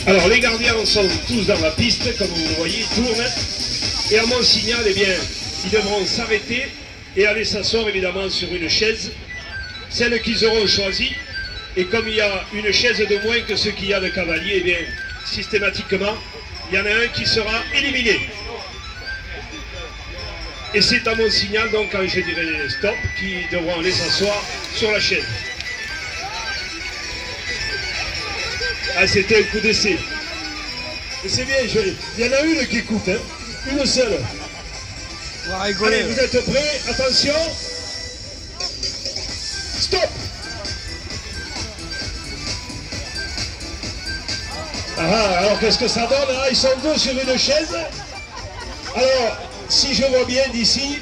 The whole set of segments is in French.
Alors les gardiens sont tous dans la piste, comme vous le voyez, ils tournent. Et à mon signal, eh bien, ils devront s'arrêter et aller s'asseoir évidemment sur une chaise, celle qu'ils auront choisie. Et comme il y a une chaise de moins que ce qu'il y a de cavaliers, eh bien, systématiquement, il y en a un qui sera éliminé. Et c'est à mon signal, donc quand je dirai stop, qu'ils devront aller s'asseoir sur la chaise. Ah, c'était un coup d'essai. Et c'est bien, il y en a une qui écoute, hein. Une seule. On va rigoler. Allez, vous êtes prêts? Attention. Stop. Ah, alors qu'est-ce que ça donne là? Ils sont deux sur une chaise. Alors, si je vois bien d'ici,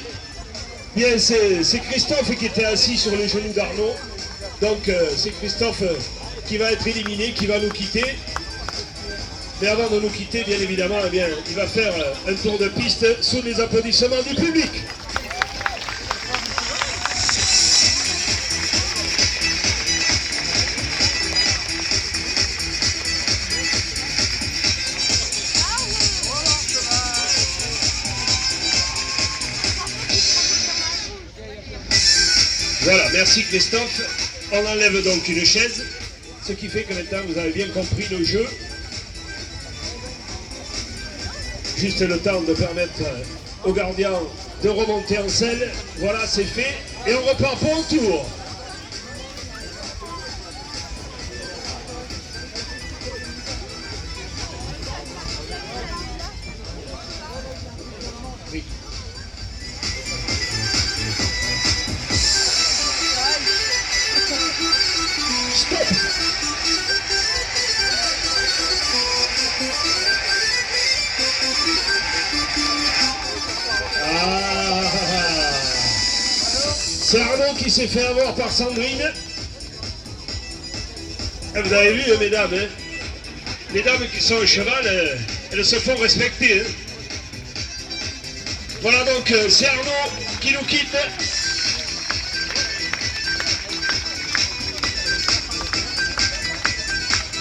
bien c'est Christophe qui était assis sur les genoux d'Arnaud. Donc c'est Christophe qui va être éliminé, qui va nous quitter. Mais avant de nous quitter, bien évidemment, eh bien, il va faire un tour de piste sous les applaudissements du public. Voilà, merci Christophe. On enlève donc une chaise, ce qui fait que maintenant vous avez bien compris le jeu. Juste le temps de permettre aux gardiens de remonter en selle. Voilà, c'est fait. Et on repart pour un tour. Oui. Stop. C'est Arnaud qui s'est fait avoir par Sandrine. Vous avez vu, mesdames, hein? Les dames qui sont au cheval, elles se font respecter. Hein? Voilà donc, c'est Arnaud qui nous quitte.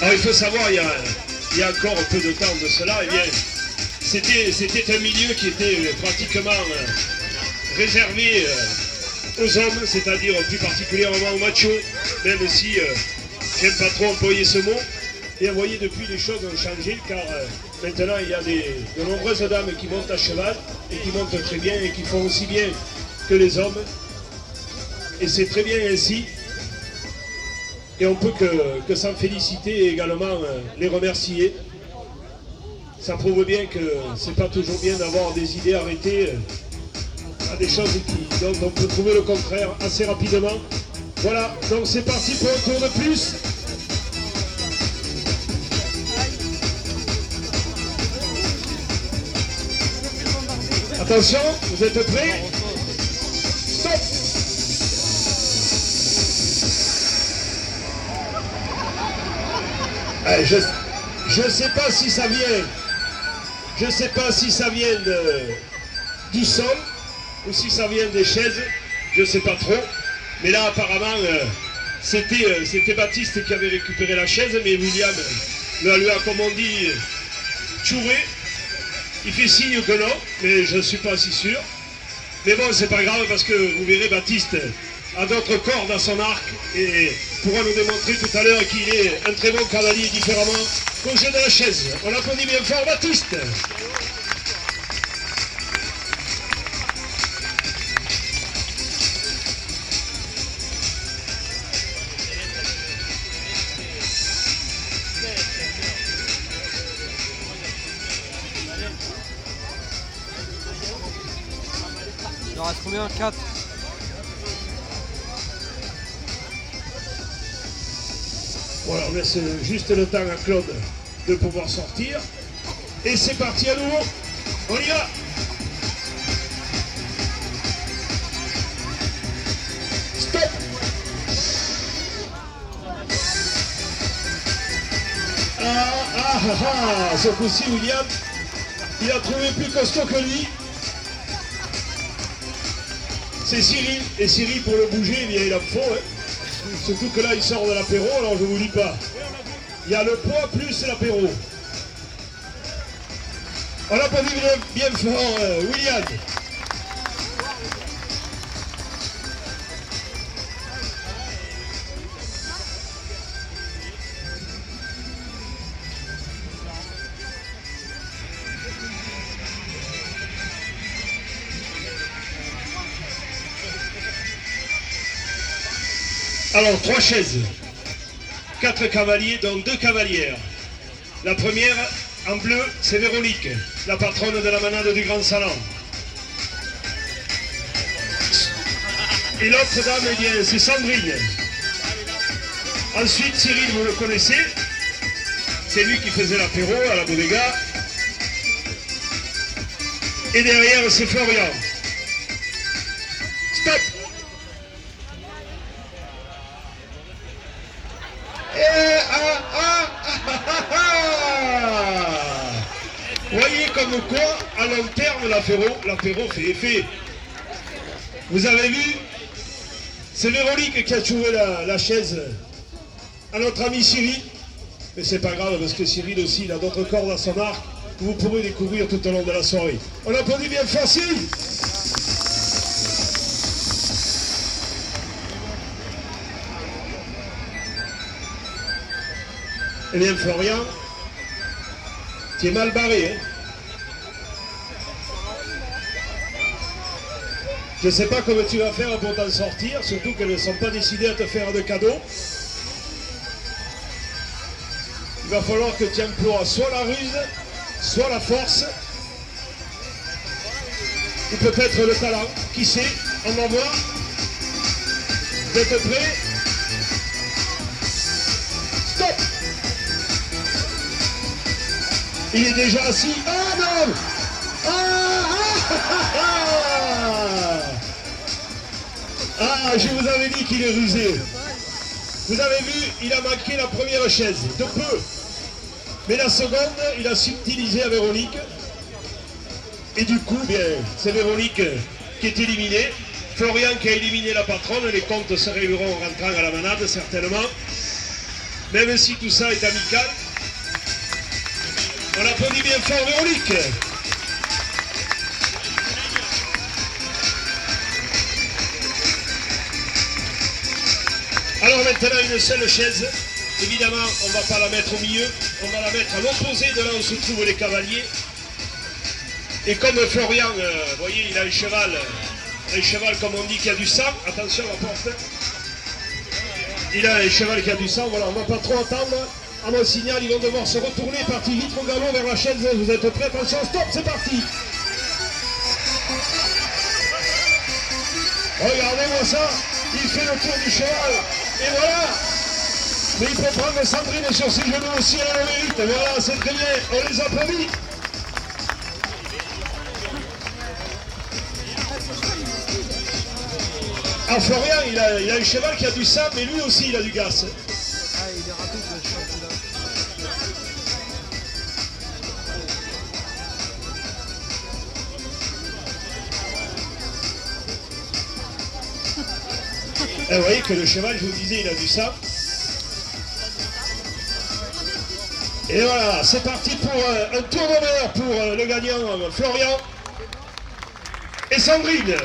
Alors il faut savoir, il y a encore un peu de temps de cela, eh bien, c'était un milieu qui était pratiquement réservé aux hommes, c'est-à-dire plus particulièrement aux machos, même si j'aime pas trop employer ce mot. Et vous voyez, depuis les choses ont changé, car maintenant il y a de nombreuses dames qui montent à cheval, et qui montent très bien, et qui font aussi bien que les hommes. Et c'est très bien ainsi. Et on peut que s'en féliciter et également les remercier. Ça prouve bien que c'est pas toujours bien d'avoir des idées arrêtées à des choses dont on peut trouver le contraire assez rapidement. Voilà, donc c'est parti pour un tour de plus. Attention, vous êtes prêts? Stop! Je ne sais pas si ça vient. Je ne sais pas si ça vient du sol ou si ça vient des chaises. Je ne sais pas trop. Mais là, apparemment, c'était Baptiste qui avait récupéré la chaise, mais William lui a, comme on dit, chouré. Il fait signe que non, mais je ne suis pas si sûr. Mais bon, c'est pas grave parce que vous verrez, Baptiste a d'autres cordes à son arc et pourra nous démontrer tout à l'heure qu'il est un très bon cavalier différemment qu'au jeu de la chaise. On applaudit bien fort Baptiste. Il en reste combien? 4. Voilà, on laisse juste le temps à Claude de pouvoir sortir. Et c'est parti à nouveau. On y va. Stop. Ce coup-ci, William, il a trouvé plus costaud que lui. C'est Cyril. Et Cyril, pour le bouger, eh bien, il a faut. Hein. Surtout que là, il sort de l'apéro, alors je vous dis pas. Il y a le poids plus l'apéro. On applaudit bien fort William. Alors, 3 chaises, 4 cavaliers, dont 2 cavalières. La première, en bleu, c'est Véronique, la patronne de la manade du Grand Salon. Et l'autre dame, eh bien, c'est Sandrine. Ensuite, Cyril, vous le connaissez, c'est lui qui faisait l'apéro à la bodega. Et derrière, c'est Florian. Stop! Voyez comme quoi, à long terme, l'apéro fait effet. Vous avez vu, c'est Véronique qui a trouvé la chaise à notre ami Cyril. Mais c'est pas grave, parce que Cyril aussi, il a d'autres cordes à son arc que vous pourrez découvrir tout au long de la soirée. On applaudit bien facile. Eh bien, Florian, tu es mal barré, hein? Je ne sais pas comment tu vas faire pour t'en sortir, surtout qu'elles ne sont pas décidées à te faire de cadeaux. Il va falloir que tu emploies soit la ruse, soit la force, ou peut-être le talent. Qui sait? On va voir. Vous êtes prêts? Stop! Il est déjà assis. Ah non! Je vous avais dit qu'il est rusé. Vous avez vu, il a manqué la première chaise, de peu. Mais la seconde, il a subtilisé à Véronique. Et du coup, bien, c'est Véronique qui est éliminée. Florian qui a éliminé la patronne. Les comptes se régleront en rentrant à la manade, certainement. Même si tout ça est amical. On applaudit bien fort Véronique. Alors maintenant une seule chaise. Évidemment, on ne va pas la mettre au milieu, on va la mettre à l'opposé de là où se trouvent les cavaliers. Et comme Florian, vous voyez, il a un cheval comme on dit qui a du sang. Attention à la porte. Il a un cheval qui a du sang, voilà, on ne va pas trop attendre. À mon signal, ils vont devoir se retourner, partir vite au galop vers la chaise. Vous êtes prêts? Attention, stop, c'est parti. Regardez-moi ça, il fait le tour du cheval. Et voilà. Mais il peut prendre Sandrine sur ses genoux aussi à la mérite. Voilà, c'est très bien, on les applaudit. Ah, Florian, il a un cheval qui a du sang, mais lui aussi il a du gaz. Ah, il est rapide le cheval. Et vous voyez que le cheval, je vous disais, il a du sang. Et voilà, c'est parti pour un tour d'honneur pour le gagnant Florian et Sandrine.